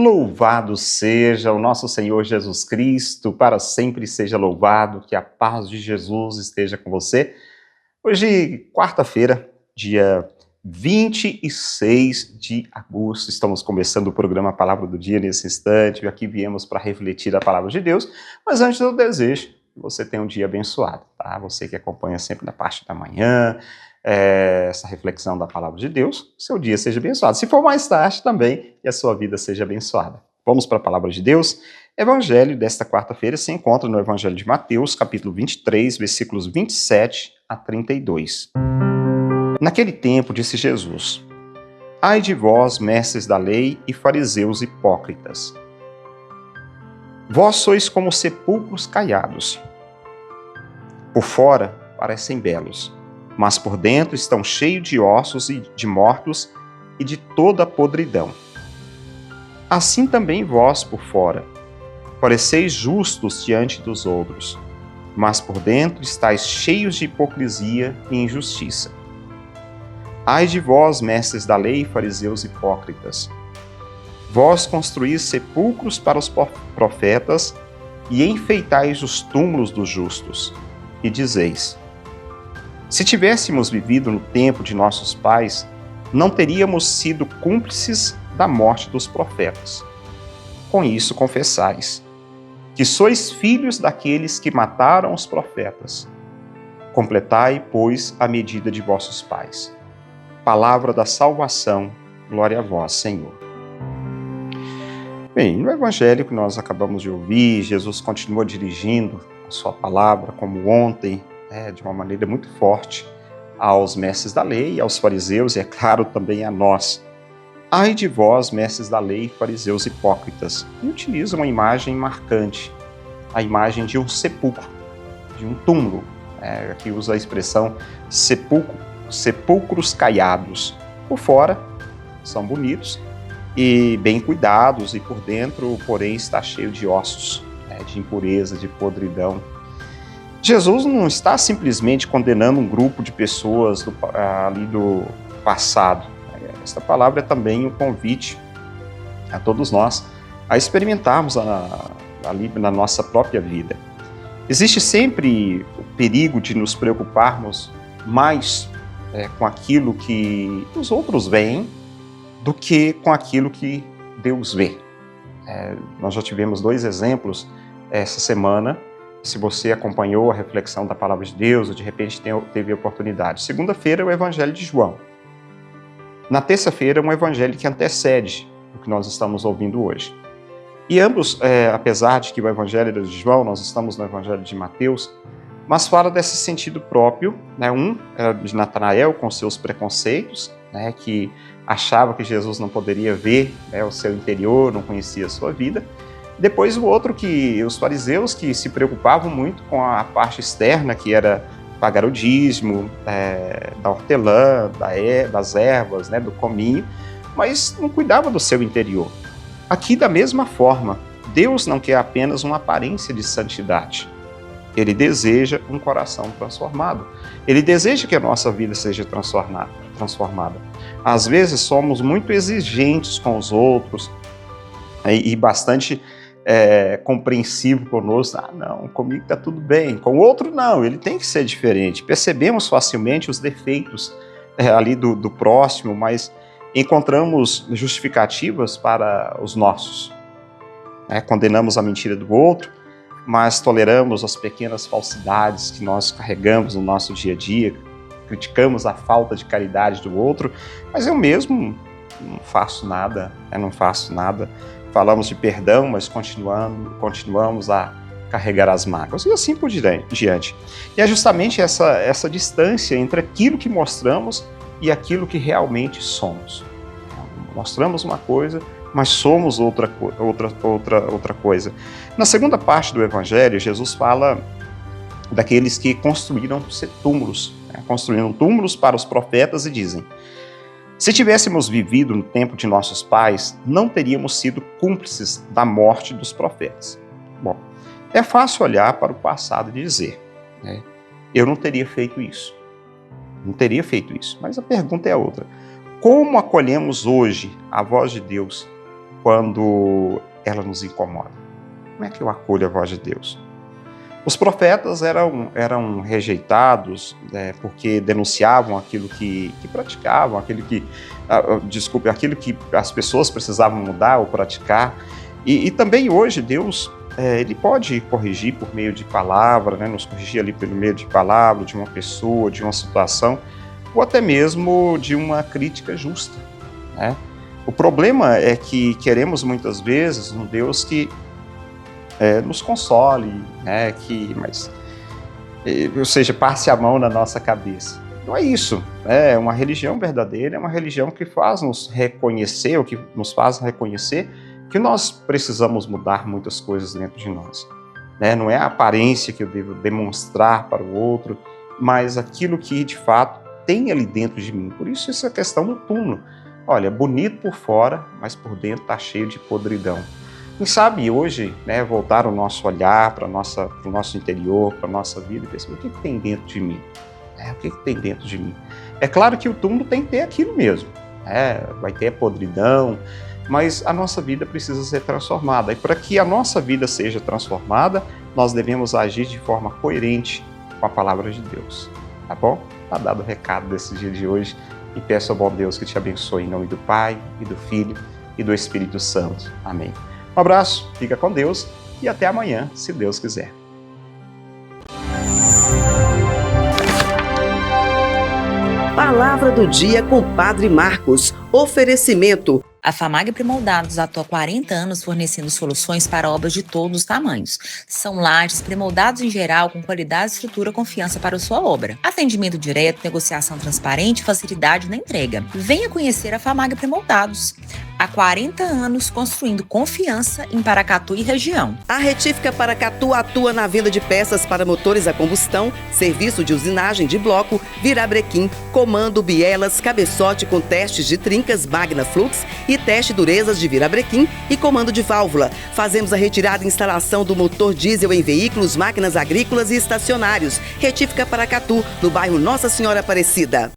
Louvado seja o nosso Senhor Jesus Cristo, para sempre seja louvado, que a paz de Jesus esteja com você. Hoje, quarta-feira, dia 26 de agosto, estamos começando o programa Palavra do Dia nesse instante, e aqui viemos para refletir a Palavra de Deus, mas antes eu desejo que você tenha um dia abençoado, tá? Você que acompanha sempre na parte da manhã, essa reflexão da Palavra de Deus, seu dia seja abençoado. Se for mais tarde também, que a sua vida seja abençoada. Vamos para a Palavra de Deus? Evangelho desta quarta-feira se encontra no Evangelho de Mateus, capítulo 23, versículos 27 a 32. Naquele tempo disse Jesus: Ai de vós, mestres da lei e fariseus hipócritas! Vós sois como sepulcros caiados. Por fora parecem belos, mas por dentro estão cheios de ossos e de mortos e de toda a podridão. Assim também vós por fora pareceis justos diante dos outros, mas por dentro estáis cheios de hipocrisia e injustiça. Ai de vós, mestres da lei e fariseus hipócritas! Vós construís sepulcros para os profetas e enfeitais os túmulos dos justos, e dizeis: se tivéssemos vivido no tempo de nossos pais, não teríamos sido cúmplices da morte dos profetas. Com isso confessais que sois filhos daqueles que mataram os profetas. Completai, pois, a medida de vossos pais. Palavra da salvação, glória a vós, Senhor. Bem, no evangelho que nós acabamos de ouvir, Jesus continua dirigindo a sua palavra, como ontem, de uma maneira muito forte, aos mestres da lei, aos fariseus e, é claro, também a nós. Ai de vós, mestres da lei e fariseus hipócritas! E utiliza uma imagem marcante, a imagem de um sepulcro, de um túmulo. Aqui usa a expressão sepulcros caiados. Por fora são bonitos e bem cuidados, e por dentro, porém, está cheio de ossos, de impureza, de podridão. Jesus não está simplesmente condenando um grupo de pessoas ali do passado. Esta palavra é também um convite a todos nós a experimentarmos ali na nossa própria vida. Existe sempre o perigo de nos preocuparmos mais com aquilo que os outros veem do que com aquilo que Deus vê. Nós já tivemos 2 exemplos essa semana. Se você acompanhou a reflexão da Palavra de Deus, ou de repente teve a oportunidade. Segunda-feira é o Evangelho de João. Na terça-feira é um Evangelho que antecede o que nós estamos ouvindo hoje. E ambos, apesar de que o Evangelho era de João, nós estamos no Evangelho de Mateus, mas fala desse sentido próprio. Um era de Natanael com seus preconceitos, que achava que Jesus não poderia ver o seu interior, não conhecia a sua vida. Depois o outro, que os fariseus, que se preocupavam muito com a parte externa, que era pagar o dízimo, da hortelã, das ervas, do cominho, mas não cuidava do seu interior. Aqui, da mesma forma, Deus não quer apenas uma aparência de santidade. Ele deseja um coração transformado. Ele deseja que a nossa vida seja transformada. Às vezes somos muito exigentes com os outros e bastante compreensivo conosco. Não, comigo está tudo bem. Com o outro, não, ele tem que ser diferente. Percebemos facilmente os defeitos ali do próximo, mas encontramos justificativas para os nossos. Condenamos a mentira do outro, mas toleramos as pequenas falsidades que nós carregamos no nosso dia a dia, criticamos a falta de caridade do outro, mas eu mesmo não faço nada. Falamos de perdão, mas continuamos a carregar as mágoas, e assim por diante. E é justamente essa distância entre aquilo que mostramos e aquilo que realmente somos. Mostramos uma coisa, mas somos outra coisa. Na segunda parte do Evangelho, Jesus fala daqueles que construíram túmulos, construíram túmulos para os profetas e dizem: se tivéssemos vivido no tempo de nossos pais, não teríamos sido cúmplices da morte dos profetas. Bom, é fácil olhar para o passado e dizer, eu não teria feito isso. Mas a pergunta é outra. Como acolhemos hoje a voz de Deus quando ela nos incomoda? Como é que eu acolho a voz de Deus? Os profetas eram rejeitados, porque denunciavam aquilo que praticavam, aquilo que as pessoas precisavam mudar ou praticar. E também hoje Deus, ele pode corrigir por meio de palavra, né? Nos corrigir ali pelo meio de palavra, de uma pessoa, de uma situação, ou até mesmo de uma crítica justa, né? O problema é que queremos muitas vezes um Deus que nos console, né? Ou seja, passe a mão na nossa cabeça. Não é isso. Uma religião verdadeira é uma religião que faz nos reconhecer, ou que nos faz reconhecer que nós precisamos mudar muitas coisas dentro de nós. Não é a aparência que eu devo demonstrar para o outro, mas aquilo que de fato tem ali dentro de mim. Por isso essa questão do túmulo. Olha, bonito por fora, mas por dentro está cheio de podridão. Quem sabe hoje, voltar o nosso olhar para o nosso interior, para a nossa vida, e pensar, o que tem dentro de mim? O que tem dentro de mim? É claro que o túmulo tem que ter aquilo mesmo. Vai ter a podridão, mas a nossa vida precisa ser transformada. E para que a nossa vida seja transformada, nós devemos agir de forma coerente com a palavra de Deus. Tá bom? Tá dado o recado desse dia de hoje. E peço ao bom Deus que te abençoe em nome do Pai, e do Filho, e do Espírito Santo. Amém. Um abraço, fica com Deus e até amanhã, se Deus quiser. Palavra do dia com Padre Marcos. Oferecimento. A FAMAG Premoldados atua há 40 anos fornecendo soluções para obras de todos os tamanhos. São lajes premoldados em geral com qualidade, estrutura e confiança para a sua obra. Atendimento direto, negociação transparente e facilidade na entrega. Venha conhecer a FAMAG Premoldados. Há 40 anos construindo confiança em Paracatu e região. A Retífica Paracatu atua na venda de peças para motores a combustão, serviço de usinagem de bloco, virabrequim, comando, bielas, cabeçote com testes de trincas Magna Flux e teste durezas de virabrequim e comando de válvula. Fazemos a retirada e instalação do motor diesel em veículos, máquinas agrícolas e estacionários. Retífica Paracatu, no bairro Nossa Senhora Aparecida.